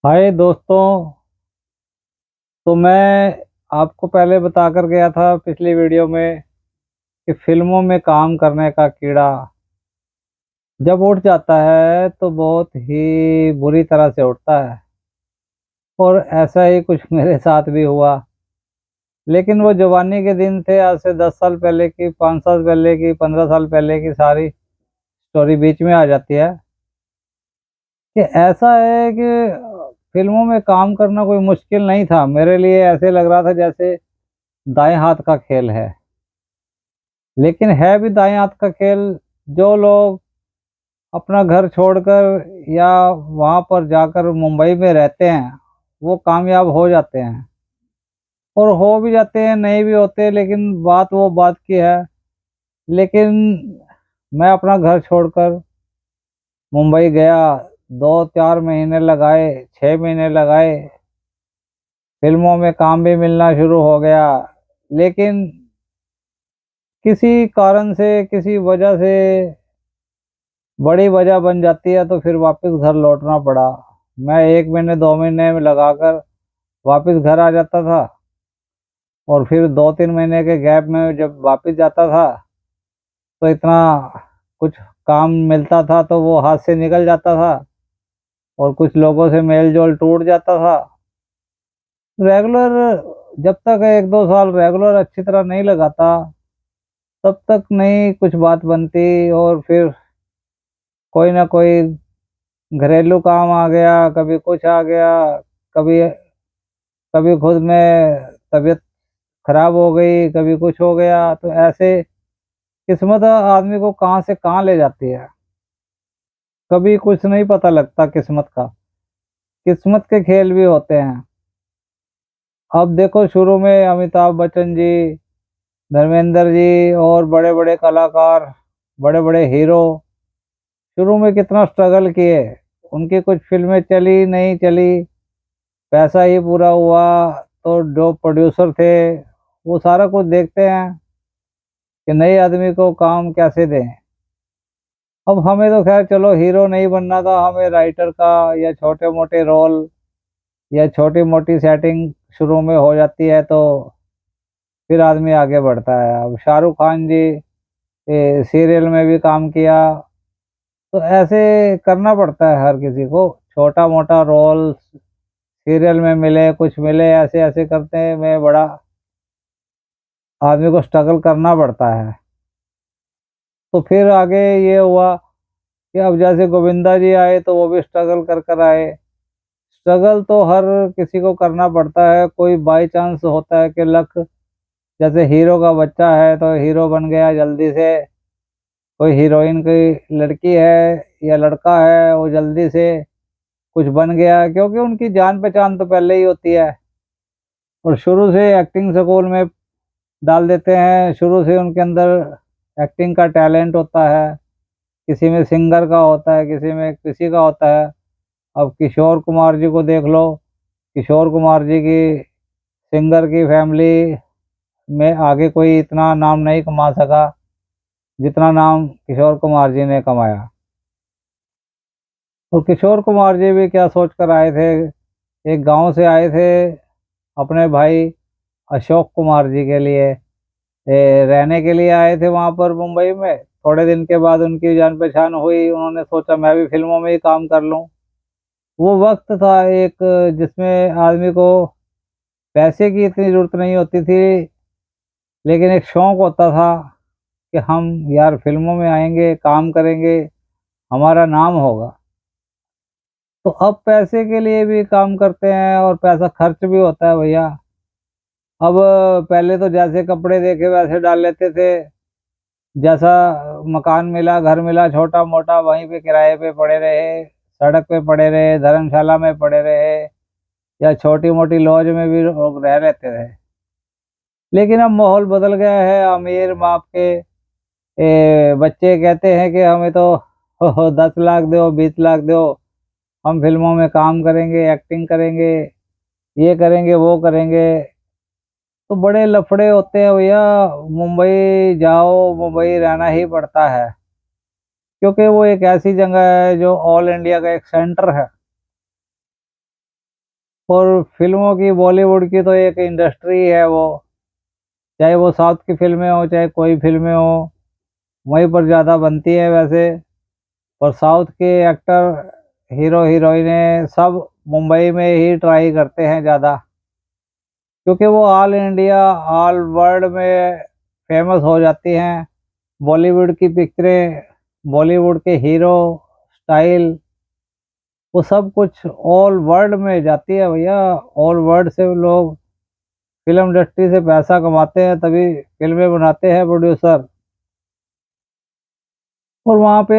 हाय दोस्तों। तो मैं आपको पहले बता कर गया था पिछली वीडियो में कि फिल्मों में काम करने का कीड़ा जब उठ जाता है तो बहुत ही बुरी तरह से उठता है। और ऐसा ही कुछ मेरे साथ भी हुआ। लेकिन वो जवानी के दिन थे, आज से 10 साल पहले की, 5 साल पहले की, 15 साल पहले की सारी स्टोरी बीच में आ जाती है। कि ऐसा है कि फिल्मों में काम करना कोई मुश्किल नहीं था मेरे लिए। ऐसे लग रहा था जैसे दाएं हाथ का खेल है। लेकिन है भी दाएं हाथ का खेल। जो लोग अपना घर छोड़कर या वहां पर जाकर मुंबई में रहते हैं वो कामयाब हो जाते हैं। और हो भी जाते हैं, नहीं भी होते, लेकिन बात वो बात की है। लेकिन मैं अपना घर छोड़कर मुंबई गया। 2-4 महीने लगाए, 6 महीने लगाए। फिल्मों में काम भी मिलना शुरू हो गया। लेकिन किसी कारण से, किसी वजह से बड़ी वजह बन जाती है तो फिर वापस घर लौटना पड़ा। मैं 1 महीने 2 महीने में लगाकर वापस घर आ जाता था। और फिर 2-3 महीने के गैप में जब वापस जाता था तो इतना कुछ काम मिलता था तो वो हाथ से निकल जाता था। और कुछ लोगों से मेल जोल टूट जाता था। रेगुलर जब तक 1-2 साल रेगुलर अच्छी तरह नहीं लगाता तब तक नहीं कुछ बात बनती। और फिर कोई ना कोई घरेलू काम आ गया, कभी कुछ आ गया, कभी कभी खुद में तबीयत खराब हो गई, कभी कुछ हो गया। तो ऐसे किस्मत आदमी को कहाँ से कहाँ ले जाती है। कभी कुछ नहीं पता लगता किस्मत का। किस्मत के खेल भी होते हैं। अब देखो, शुरू में अमिताभ बच्चन जी, धर्मेंद्र जी और बड़े बड़े कलाकार, बड़े बड़े हीरो शुरू में कितना स्ट्रगल किए। उनकी कुछ फिल्में चली नहीं चली, पैसा ही पूरा हुआ। तो जो प्रोड्यूसर थे वो सारा कुछ देखते हैं कि नए आदमी को काम कैसे दें। अब हमें तो खैर चलो हीरो नहीं बनना था, हमें राइटर का या छोटे मोटे रोल या छोटी मोटी सेटिंग शुरू में हो जाती है तो फिर आदमी आगे बढ़ता है। अब शाहरुख खान जी सीरियल में भी काम किया। तो ऐसे करना पड़ता है हर किसी को। छोटा मोटा रोल सीरियल में मिले, कुछ मिले, ऐसे ऐसे करते में बड़ा आदमी को स्ट्रगल करना पड़ता है। तो फिर आगे ये हुआ कि अब जैसे गोविंदा जी आए तो वो भी स्ट्रगल कर कर आए। स्ट्रगल तो हर किसी को करना पड़ता है। कोई बाई चांस होता है कि लक, जैसे हीरो का बच्चा है तो हीरो बन गया जल्दी से। कोई हीरोइन की लड़की है या लड़का है वो जल्दी से कुछ बन गया, क्योंकि उनकी जान पहचान तो पहले ही होती है। और शुरू से एक्टिंग स्कूल में डाल देते हैं, शुरू से उनके अंदर एक्टिंग का टैलेंट होता है। किसी में सिंगर का होता है, किसी में किसी का होता है। अब किशोर कुमार जी को देख लो। किशोर कुमार जी की सिंगर की फैमिली में आगे कोई इतना नाम नहीं कमा सका जितना नाम किशोर कुमार जी ने कमाया। और किशोर कुमार जी भी क्या सोच कर आए थे। एक गांव से आए थे अपने भाई अशोक कुमार जी के लिए रहने के लिए आए थे वहां पर मुंबई में। थोड़े दिन के बाद उनकी जान पहचान हुई, उन्होंने सोचा मैं भी फिल्मों में ही काम कर लूं। वो वक्त था एक जिसमें आदमी को पैसे की इतनी जरूरत नहीं होती थी, लेकिन एक शौक होता था कि हम यार फिल्मों में आएंगे, काम करेंगे, हमारा नाम होगा। तो अब पैसे के लिए भी काम करते हैं और पैसा खर्च भी होता है भैया। अब पहले तो जैसे कपड़े देखे वैसे डाल लेते थे। जैसा मकान मिला, घर मिला छोटा मोटा, वहीं पे किराए पे पड़े रहे, सड़क पे पड़े रहे, धर्मशाला में पड़े रहे, या छोटी मोटी लॉज में भी लोग रह लेते थे। लेकिन अब माहौल बदल गया है। अमीर बाप के बच्चे कहते हैं कि हमें तो 10 लाख दो, 20 लाख दो, हम फिल्मों में काम करेंगे, एक्टिंग करेंगे, ये करेंगे, वो करेंगे। तो बड़े लफड़े होते हैं भैया। मुंबई जाओ, मुंबई रहना ही पड़ता है, क्योंकि वो एक ऐसी जगह है जो ऑल इंडिया का एक सेंटर है। और फिल्मों की, बॉलीवुड की तो एक इंडस्ट्री है वो, चाहे वो साउथ की फिल्में हो चाहे कोई फिल्में हो, वहीं पर ज़्यादा बनती है वैसे। और साउथ के एक्टर, हीरो हीरोइनें सब मुंबई में ही ट्राई करते हैं ज़्यादा, क्योंकि वो ऑल इंडिया, ऑल वर्ल्ड में फेमस हो जाती हैं। बॉलीवुड की पिक्चरें, बॉलीवुड के हीरो, स्टाइल, वो सब कुछ ऑल वर्ल्ड में जाती है भैया। ऑल वर्ल्ड से लोग फिल्म इंडस्ट्री से पैसा कमाते हैं, तभी फिल्में बनाते हैं प्रोड्यूसर। और वहाँ पे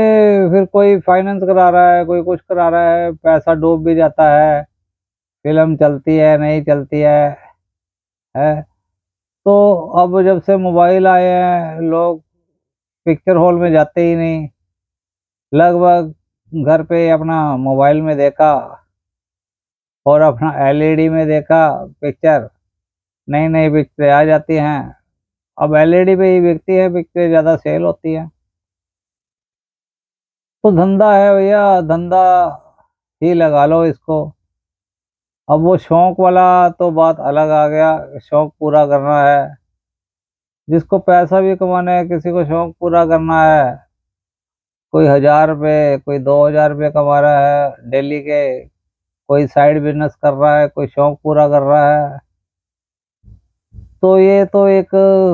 फिर कोई फाइनेंस करा रहा है, कोई कुछ करा रहा है, पैसा डूब भी जाता है, फिल्म चलती है नहीं चलती है। तो अब जब से मोबाइल आए हैं, लोग पिक्चर हॉल में जाते ही नहीं, लगभग घर पे अपना मोबाइल में देखा और अपना एलईडी में देखा पिक्चर। नई नई पिक्चरें आ जाती हैं, अब एलईडी पे ही बिकती है पिक्चरें, ज़्यादा सेल होती है। तो धंधा है भैया, धंधा ही लगा लो इसको। अब वो शौक वाला तो बात अलग आ गया, शौक पूरा करना है, जिसको पैसा भी कमाना है, किसी को शौक पूरा करना है। कोई 1,000 रुपये, कोई 2,000 रुपये कमा रहा है डेली के, कोई साइड बिजनेस कर रहा है, कोई शौक पूरा कर रहा है। तो ये तो एक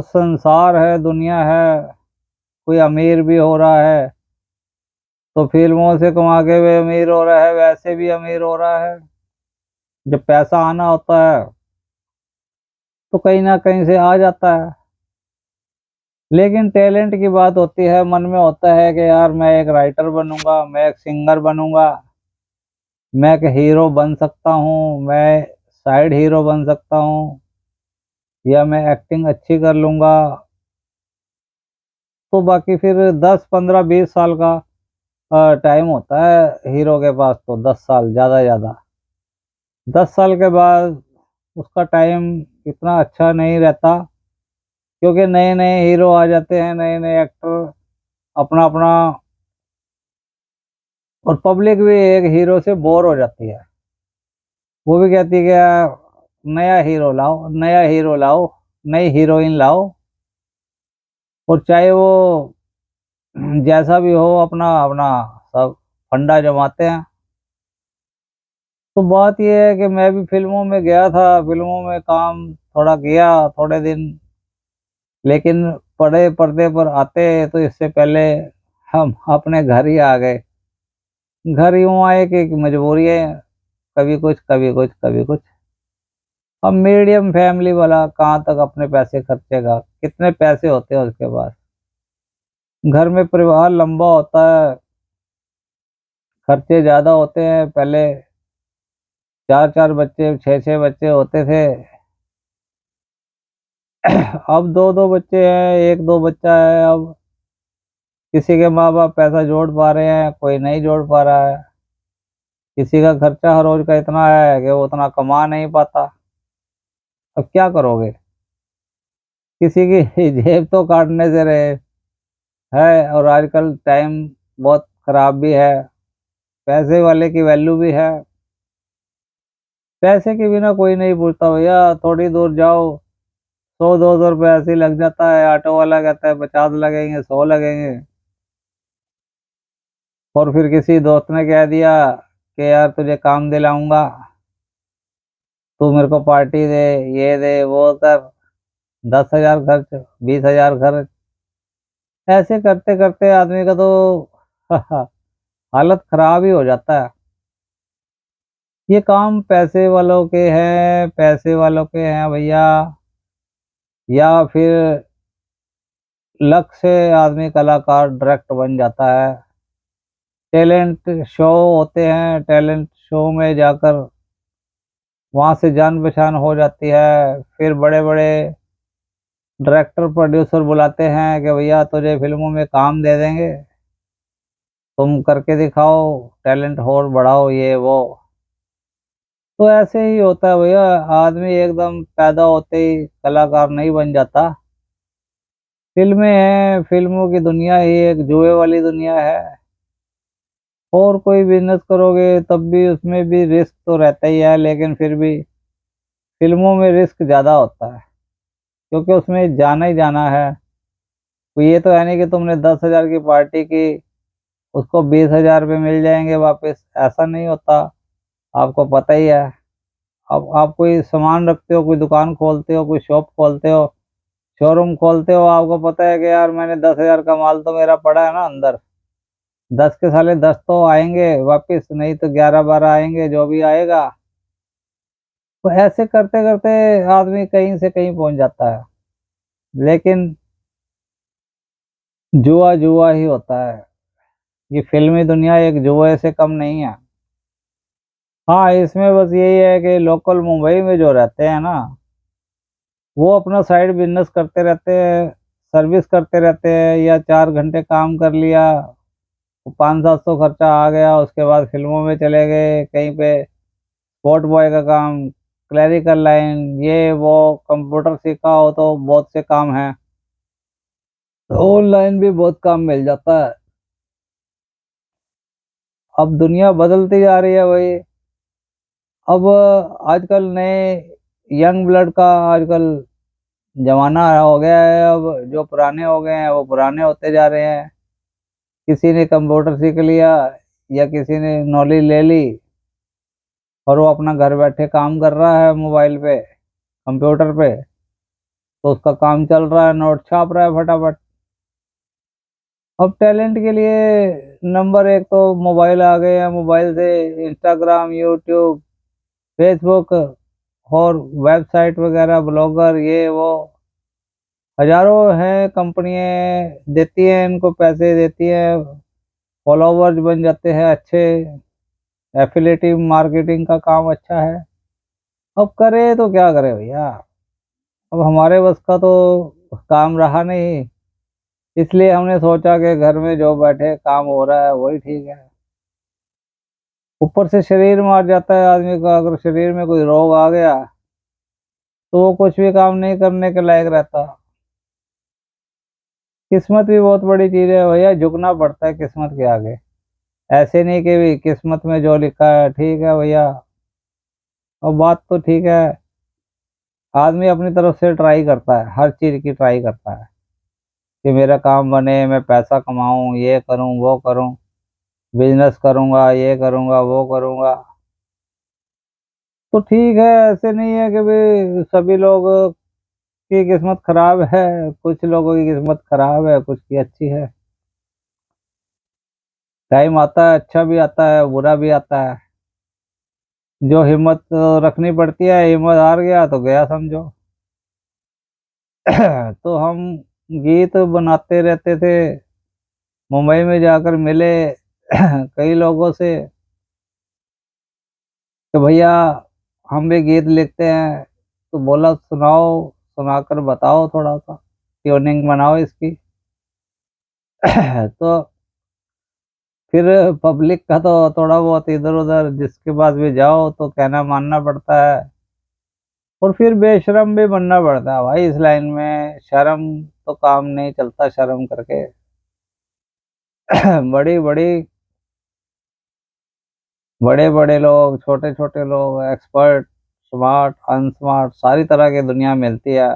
संसार है, दुनिया है। कोई अमीर भी हो रहा है तो फिल्मों से कमा के भी अमीर हो रहा है, वैसे भी अमीर हो रहा है। जब पैसा आना होता है तो कहीं ना कहीं से आ जाता है। लेकिन टैलेंट की बात होती है, मन में होता है कि यार मैं एक राइटर बनूंगा, मैं एक सिंगर बनूंगा, मैं एक हीरो बन सकता हूँ, मैं साइड हीरो बन सकता हूँ, या मैं एक्टिंग अच्छी कर लूंगा। तो बाकी फिर 10 15 20 साल का टाइम होता है हीरो के पास, तो 10 साल ज़्यादा ज़्यादा। 10 साल के बाद उसका टाइम इतना अच्छा नहीं रहता, क्योंकि नए नए हीरो आ जाते हैं, नए नए एक्टर, अपना अपना। और पब्लिक भी एक हीरो से बोर हो जाती है, वो भी कहती है कि यार नया हीरो लाओ, नया हीरो लाओ, नई हीरोइन लाओ। और चाहे वो जैसा भी हो, अपना अपना सब फंडा जमाते हैं। तो बात यह है कि मैं भी फिल्मों में गया था, फिल्मों में काम थोड़ा किया थोड़े दिन, लेकिन बड़े पर्दे पर आते तो इससे पहले हम अपने घर ही आ गए। घर यूं आए कि मजबूरी है, कभी कुछ कभी कुछ कभी कुछ। अब मीडियम फैमिली वाला कहाँ तक अपने पैसे खर्चेगा, कितने पैसे होते हैं उसके पास। घर में परिवार लंबा होता है, खर्चे ज्यादा होते हैं। पहले 4 4 बच्चे, 6 6 बच्चे होते थे, अब 2 2 बच्चे हैं, एक दो बच्चा है। अब किसी के माँ बाप पैसा जोड़ पा रहे हैं, कोई नहीं जोड़ पा रहा है। किसी का खर्चा हर रोज का इतना है कि वो उतना कमा नहीं पाता। अब क्या करोगे, किसी की जेब तो काटने से रहे है। और आजकल टाइम बहुत खराब भी है, पैसे वाले की वैल्यू भी है। पैसे के बिना कोई नहीं पूछता भैया। थोड़ी दूर जाओ, 100 200 रुपये ऐसे ही लग जाता है, ऑटो वाला कहता है 50 लगेंगे, 100 लगेंगे। और फिर किसी दोस्त ने कह दिया कि यार तुझे काम दिलाऊंगा, तू मेरे को पार्टी दे, ये दे वो कर, 10,000 खर्च, 20,000 खर्च। ऐसे करते करते आदमी का तो हालत खराब ही हो जाता है। ये काम पैसे वालों के हैं, पैसे वालों के हैं भैया। या फिर लक से आदमी कलाकार डायरेक्ट बन जाता है। टैलेंट शो होते हैं, टैलेंट शो में जाकर वहां से जान पहचान हो जाती है। फिर बड़े बड़े डायरेक्टर प्रोड्यूसर बुलाते हैं कि भैया तुझे फिल्मों में काम दे देंगे, तुम करके दिखाओ, टैलेंट और बढ़ाओ, ये वो। तो ऐसे ही होता है भैया, आदमी एकदम पैदा होते ही कलाकार नहीं बन जाता। फिल्में हैं, फिल्मों की दुनिया ही एक जुए वाली दुनिया है। और कोई बिजनेस करोगे तब भी उसमें भी रिस्क तो रहता ही है, लेकिन फिर भी फिल्मों में रिस्क ज़्यादा होता है, क्योंकि उसमें जाना ही जाना है। कोई ये तो है नहीं कि तुमने 10,000 की पार्टी की, उसको 20,000 रुपये मिल जाएंगे वापस, ऐसा नहीं होता। आपको पता ही है। अब आप कोई सामान रखते हो, कोई दुकान खोलते हो, कोई शॉप खोलते हो, शोरूम खोलते हो, आपको पता है कि यार मैंने 10,000 का माल तो मेरा पड़ा है ना अंदर, 10 के साले 10 तो आएंगे वापस, नहीं तो 11-12 आएंगे, जो भी आएगा। तो ऐसे करते करते आदमी कहीं से कहीं पहुंच जाता है, लेकिन जुआ जुआ ही होता है। ये फिल्मी दुनिया एक जुए से कम नहीं है। हाँ, इसमें बस यही है कि लोकल मुंबई में जो रहते हैं ना, वो अपना साइड बिजनेस करते रहते हैं, सर्विस करते रहते हैं, या 4 घंटे काम कर लिया, 500-700 खर्चा आ गया, उसके बाद फिल्मों में चले गए कहीं पे, स्पॉट बॉय का काम, क्लरिकल लाइन, ये वो, कंप्यूटर सीखा हो तो बहुत से काम हैं, तो ऑनलाइन भी बहुत काम मिल जाता है। अब दुनिया बदलती जा रही है भाई। अब आजकल नए यंग ब्लड का आजकल जमाना हो गया है। अब जो पुराने हो गए हैं वो पुराने होते जा रहे हैं। किसी ने कंप्यूटर सीख लिया या किसी ने नॉलेज ले ली, और वो अपना घर बैठे काम कर रहा है मोबाइल पे, कंप्यूटर पे, तो उसका काम चल रहा है, नोट छाप रहा है फटाफट। अब टैलेंट के लिए नंबर एक तो मोबाइल आ गए हैं, मोबाइल से इंस्टाग्राम, यूट्यूब, फेसबुक और वेबसाइट वगैरह, ब्लॉगर, ये वो हजारों हैं, कंपनियां देती हैं इनको, पैसे देती हैं, फॉलोवर्स बन जाते हैं अच्छे, एफिलेटिव मार्केटिंग का काम अच्छा है। अब करे तो क्या करे भैया। अब हमारे बस का तो काम रहा नहीं, इसलिए हमने सोचा कि घर में जो बैठे काम हो रहा है वही ठीक है। ऊपर से शरीर मार जाता है आदमी का, अगर शरीर में कोई रोग आ गया तो वो कुछ भी काम नहीं करने के लायक रहता। किस्मत भी बहुत बड़ी चीज है भैया, झुकना पड़ता है किस्मत के आगे। ऐसे नहीं कि भी किस्मत में जो लिखा है ठीक है भैया। और बात तो ठीक है, आदमी अपनी तरफ से ट्राई करता है, हर चीज की ट्राई करता है कि मेरा काम बने, मैं पैसा कमाऊं, ये करूं वो करूं, बिजनेस करूंगा, ये करूंगा वो करूंगा। तो ठीक है, ऐसे नहीं है कि भाई सभी लोग की किस्मत खराब है, कुछ लोगों की किस्मत खराब है, कुछ की अच्छी है। टाइम आता है, अच्छा भी आता है, बुरा भी आता है। जो हिम्मत रखनी पड़ती है, हिम्मत हार गया तो गया समझो। तो हम गीत बनाते रहते थे, मुंबई में जाकर मिले कई लोगों से कि भैया हम भी गीत लिखते हैं, तो बोला सुनाओ, सुनाकर बताओ, थोड़ा सा ट्यूनिंग बनाओ इसकी। तो फिर पब्लिक का तो थोड़ा बहुत इधर उधर जिसके पास भी जाओ तो कहना मानना पड़ता है, और फिर बेशरम भी बनना पड़ता है भाई इस लाइन में। शर्म तो काम नहीं चलता, शर्म करके। बड़ी बड़ी, बड़े बड़े लोग, छोटे छोटे लोग, एक्सपर्ट, स्मार्ट, अनस्मार्ट, सारी तरह की दुनिया मिलती है।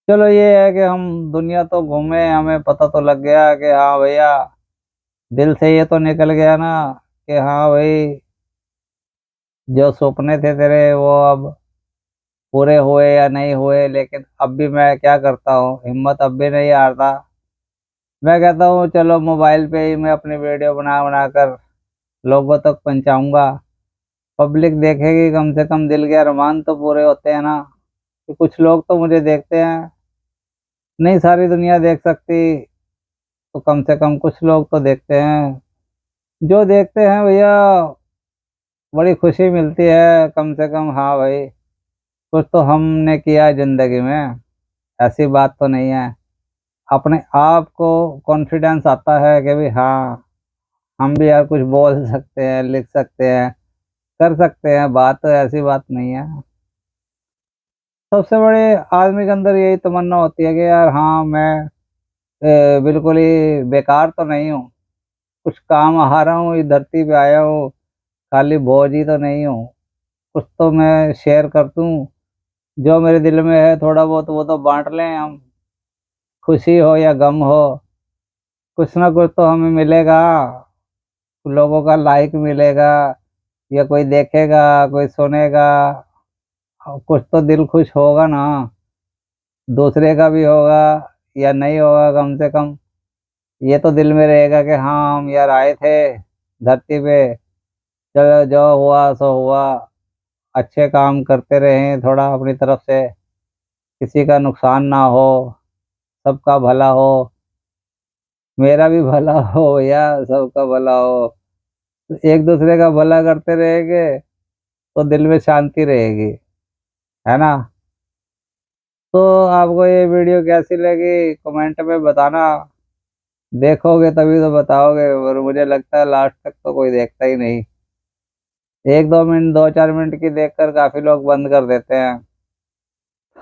चलो ये है कि हम दुनिया तो घूमे, हमें पता तो लग गया कि हाँ भैया, दिल से ये तो निकल गया ना कि हाँ भाई, जो सपने थे तेरे वो अब पूरे हुए या नहीं हुए। लेकिन अब भी मैं क्या करता हूँ, हिम्मत अब भी नहीं हारता। मैं कहता हूँ चलो मोबाइल पे ही मैं अपनी वीडियो बना बना कर लोगों तक पहुंचाऊंगा, पब्लिक देखेगी, कम से कम दिल के अरमान तो पूरे होते हैं ना, कि कुछ लोग तो मुझे देखते हैं। नहीं सारी दुनिया देख सकती, तो कम से कम कुछ लोग तो देखते हैं। जो देखते हैं भैया, बड़ी खुशी मिलती है कम से कम। हाँ भाई, कुछ तो हमने किया है जिंदगी में, ऐसी बात तो नहीं है। अपने आप को कॉन्फिडेंस आता है कि भाई हाँ, हम भी यार कुछ बोल सकते हैं, लिख सकते हैं, कर सकते हैं बात, तो ऐसी बात नहीं है। सबसे बड़े आदमी के अंदर यही तमन्ना होती है कि यार हाँ, मैं बिल्कुल ही बेकार तो नहीं हूँ। कुछ काम आ रहा हूँ, इस धरती पे आया हूँ, खाली बोझ ही तो नहीं हूँ। कुछ तो मैं शेयर कर दूँ, जो मेरे दिल में है थोड़ा बहुत वो तो बांट लें हम। खुशी हो या गम हो, कुछ ना कुछ तो हमें मिलेगा। लोगों का लाइक मिलेगा, या कोई देखेगा, कोई सुनेगा, और कुछ तो दिल खुश होगा ना। दूसरे का भी होगा या नहीं होगा, कम से कम ये तो दिल में रहेगा कि हाँ हम यार आए थे धरती पे। चलो जो हुआ सो हुआ, अच्छे काम करते रहें थोड़ा अपनी तरफ से, किसी का नुकसान ना हो, सबका भला हो, मेरा भी भला हो या सबका भला हो। तो एक दूसरे का भला करते रहेंगे तो दिल में शांति रहेगी, है ना। तो आपको ये वीडियो कैसी लगी कमेंट में बताना। देखोगे तभी तो बताओगे, और मुझे लगता है लास्ट तक तो कोई देखता ही नहीं। एक दो मिनट, दो चार मिनट की देखकर काफी लोग बंद कर देते हैं।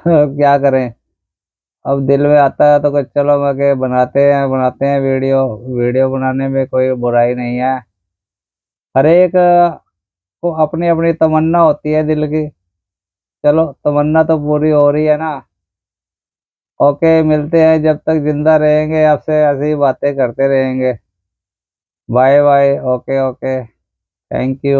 क्या करें, अब दिल में आता है तो कुछ चलो मगे बनाते हैं वीडियो। वीडियो बनाने में कोई बुराई नहीं है। हर एक को अपनी अपनी तमन्ना होती है दिल की। चलो तमन्ना तो पूरी हो रही है ना। ओके, मिलते हैं, जब तक जिंदा रहेंगे आपसे ऐसी बातें करते रहेंगे। Bye bye, okay okay, thank you.